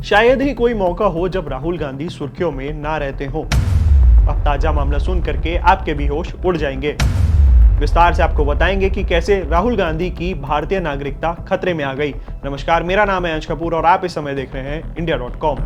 शायद ही कोई मौका हो जब राहुल गांधी सुर्खियों में ना रहते हों। अब ताजा मामला सुन करके आपके भी होश उड़ जाएंगे। विस्तार से आपको बताएंगे कि कैसे राहुल गांधी की भारतीय नागरिकता खतरे में आ गई। नमस्कार, मेरा नाम है अंश कपूर और आप इस समय देख रहे हैं इंडिया.com।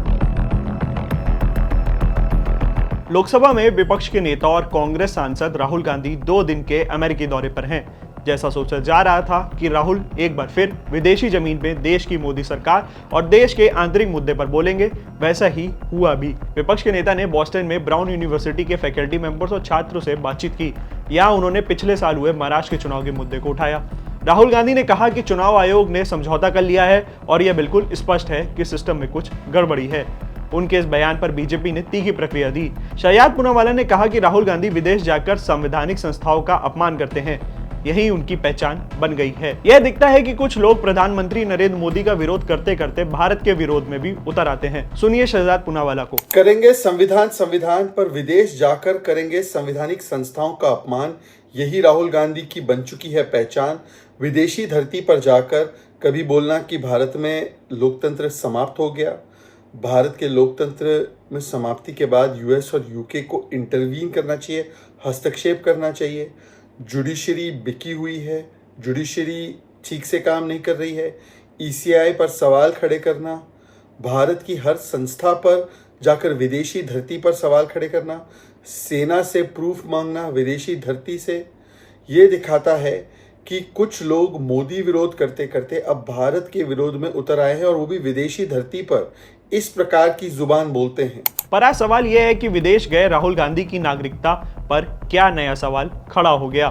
लोकसभा में विपक्ष के नेता और कांग्रेस सांसद राहुल गांधी 2 दिन के अमेरिकी दौरे पर हैं। जैसा सोचा जा रहा था कि राहुल एक बार फिर विदेशी जमीन पे देश की मोदी सरकार और देश के आंतरिक मुद्दे पर बोलेंगे, वैसा ही हुआ भी। विपक्ष के नेता ने बॉस्टन में ब्राउन यूनिवर्सिटी के फैकल्टी मेंबर्स और छात्रों से बातचीत की। यहाँ उन्होंने पिछले साल हुए महाराष्ट्र के चुनाव के मुद्दे को उठाया। राहुल गांधी ने कहा कि चुनाव आयोग ने समझौता कर लिया है और यह बिल्कुल स्पष्ट है कि सिस्टम में कुछ गड़बड़ी है। उनके इस बयान पर बीजेपी ने तीखी प्रतिक्रिया दी। शहजाद पूनावाला ने कहा कि राहुल गांधी विदेश जाकर संवैधानिक संस्थाओं का अपमान करते हैं, यही उनकी पहचान बन गई है। यह दिखता है कि कुछ लोग प्रधानमंत्री नरेंद्र मोदी का विरोध करते करते भारत के विरोध में भी उतर आते हैं। सुनिए शहजाद पूनावाला को। करेंगे संविधान पर विदेश जाकर करेंगे संवैधानिक संस्थाओं का अपमान, यही राहुल गांधी की बन चुकी है पहचान। विदेशी धरती पर जाकर कभी बोलना कि भारत में लोकतंत्र समाप्त हो गया। भारत के लोकतंत्र में समाप्ति के बाद यूएस और यूके को इंटरवीन करना चाहिए, हस्तक्षेप करना चाहिए। जुडिशरी बिकी हुई है, जुडिशरी ठीक से काम नहीं कर रही है। ईसीआई पर सवाल खड़े करना, भारत की हर संस्था पर जाकर विदेशी धरती पर सवाल खड़े करना, सेना से प्रूफ मांगना विदेशी धरती से, ये दिखाता है कि कुछ लोग मोदी विरोध करते करते अब भारत के विरोध में उतर आए हैं और वो भी विदेशी धरती पर इस प्रकार की जुबान बोलते हैं। पर आज सवाल यह है कि विदेश गए राहुल गांधी की नागरिकता पर क्या नया सवाल खड़ा हो गया।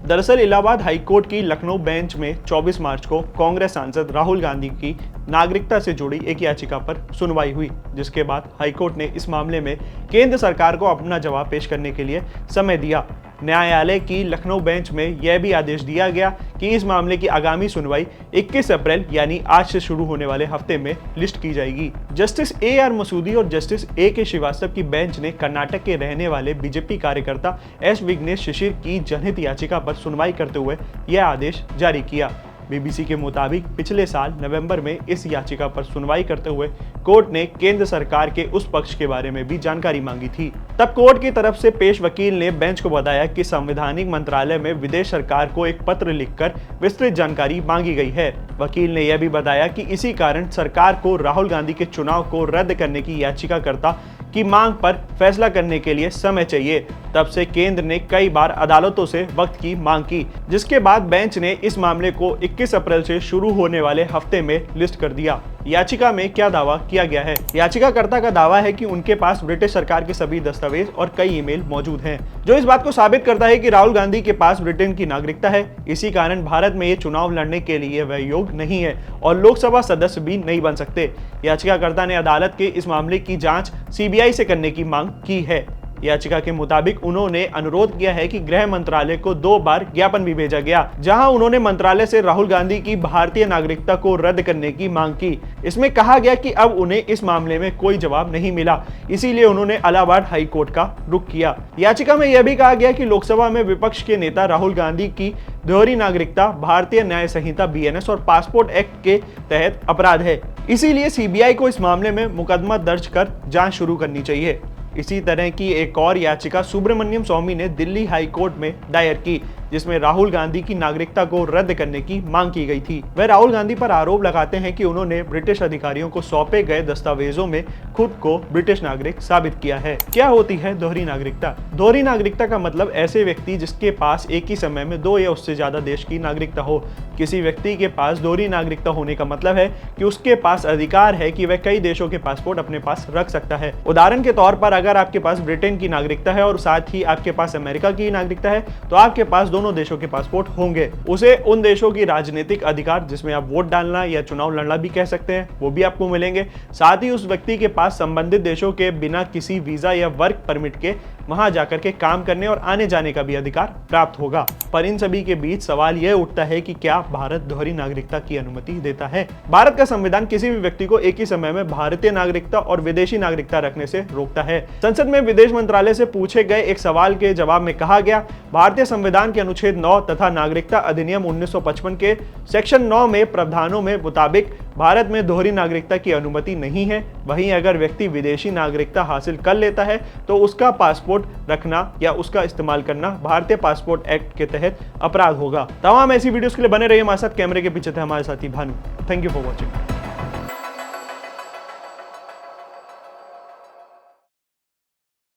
दरअसल इलाहाबाद हाईकोर्ट की लखनऊ बेंच में 24 मार्च को कांग्रेस सांसद राहुल गांधी की नागरिकता से जुड़ी एक याचिका पर सुनवाई हुई, जिसके बाद हाईकोर्ट ने इस मामले में केंद्र सरकार को अपना जवाब पेश करने के लिए समय दिया। न्यायालय की लखनऊ बेंच में यह भी आदेश दिया गया कि इस मामले की आगामी सुनवाई 21 अप्रैल यानी आज से शुरू होने वाले हफ्ते में लिस्ट की जाएगी। जस्टिस AR मसूदी और जस्टिस AK श्रीवास्तव की बेंच ने कर्नाटक के रहने वाले बीजेपी कार्यकर्ता S विघ्नेश शिशिर की जनहित याचिका पर सुनवाई करते हुए यह आदेश जारी किया। BBC के मुताबिक पिछले साल नवंबर में इस याचिका पर सुनवाई करते हुए कोर्ट ने केंद्र सरकार के उस पक्ष के बारे में भी जानकारी मांगी थी। तब कोर्ट की तरफ से पेश वकील ने बेंच को बताया कि संवैधानिक मंत्रालय में विदेश सरकार को एक पत्र लिखकर विस्तृत जानकारी मांगी गई है। वकील ने यह भी बताया कि इसी कारण सरकार को राहुल गांधी के चुनाव को रद्द करने की याचिकाकर्ता की मांग पर फैसला करने के लिए समय चाहिए। तब से केंद्र ने कई बार अदालतों से वक्त की मांग की, जिसके बाद बेंच ने इस मामले को 21 अप्रैल से शुरू होने वाले हफ्ते में लिस्ट कर दिया। याचिका में क्या दावा किया गया है? याचिकाकर्ता का दावा है कि उनके पास ब्रिटिश सरकार के सभी दस्तावेज और कई ईमेल मौजूद हैं, जो इस बात को साबित करता है कि राहुल गांधी के पास ब्रिटेन की नागरिकता है। इसी कारण भारत में ये चुनाव लड़ने के लिए वह योग्य नहीं है और लोकसभा सदस्य भी नहीं बन सकते। याचिकाकर्ता ने अदालत के इस मामले की जांच CBI से करने की मांग की है। याचिका के मुताबिक उन्होंने अनुरोध किया है कि गृह मंत्रालय को 2 बार ज्ञापन भी भेजा गया, जहां उन्होंने मंत्रालय से राहुल गांधी की भारतीय नागरिकता को रद्द करने की मांग की। इसमें कहा गया कि अब उन्हें इस मामले में कोई जवाब नहीं मिला, इसीलिए उन्होंने इलाहाबाद हाई कोर्ट का रुख किया। याचिका में यह भी कहा गया कि लोकसभा में विपक्ष के नेता राहुल गांधी की दोहरी नागरिकता भारतीय न्याय संहिता BNS और पासपोर्ट एक्ट के तहत अपराध है, इसीलिए CBI को इस मामले में मुकदमा दर्ज कर जांच शुरू करनी चाहिए। इसी तरह की एक और याचिका सुब्रमण्यम स्वामी ने दिल्ली हाई कोर्ट में दायर की, जिसमें राहुल गांधी की नागरिकता को रद्द करने की मांग की गई थी। वह राहुल गांधी पर आरोप लगाते हैं कि उन्होंने ब्रिटिश अधिकारियों को सौंपे गए दस्तावेजों में खुद को ब्रिटिश नागरिक साबित किया है। क्या होती है दोहरी नागरिकता? दोहरी नागरिकता का मतलब ऐसे व्यक्ति जिसके पास एक ही समय में 2 या उससे ज्यादा देश की नागरिकता हो। किसी व्यक्ति के पास दोहरी नागरिकता होने का मतलब है कि उसके पास अधिकार है कि वह कई देशों के पासपोर्ट अपने पास रख सकता है। उदाहरण के तौर पर अगर आपके पास ब्रिटेन की नागरिकता है और साथ ही आपके पास अमेरिका की नागरिकता है, तो आपके पास दोनों देशों के पासपोर्ट होंगे। उसे उन देशों की राजनीतिक अधिकार, जिसमें आप वोट डालना या चुनाव लड़ना भी कह सकते हैं, वो भी आपको मिलेंगे। साथ ही उस व्यक्ति के पास संबंधित देशों के बिना किसी वीजा या वर्क परमिट के वहां जाकर के काम करने और आने जाने का भी अधिकार प्राप्त होगा। पर इन सभी के बीच सवाल यह उठता है कि क्या भारत दोहरी नागरिकता की अनुमति देता है? भारत का संविधान किसी भी व्यक्ति को एक ही समय में भारतीय नागरिकता और विदेशी नागरिकता रखने से रोकता है। संसद में विदेश मंत्रालय से पूछे गए एक सवाल के जवाब में कहा गया, भारतीय संविधान के अनुच्छेद 9 तथा नागरिकता अधिनियम 1955 के सेक्शन 9 में प्रावधानों में मुताबिक भारत में दोहरी नागरिकता की अनुमति नहीं है। वहीं अगर व्यक्ति विदेशी नागरिकता हासिल कर लेता है तो उसका पासपोर्ट रखना या उसका इस्तेमाल करना भारतीय पासपोर्ट एक्ट के तहत अपराध होगा। तमाम ऐसी वीडियोस के लिए बने रहिए हमारे साथ। कैमरे के पीछे थे हमारे साथी Bhanu. Thank you for watching.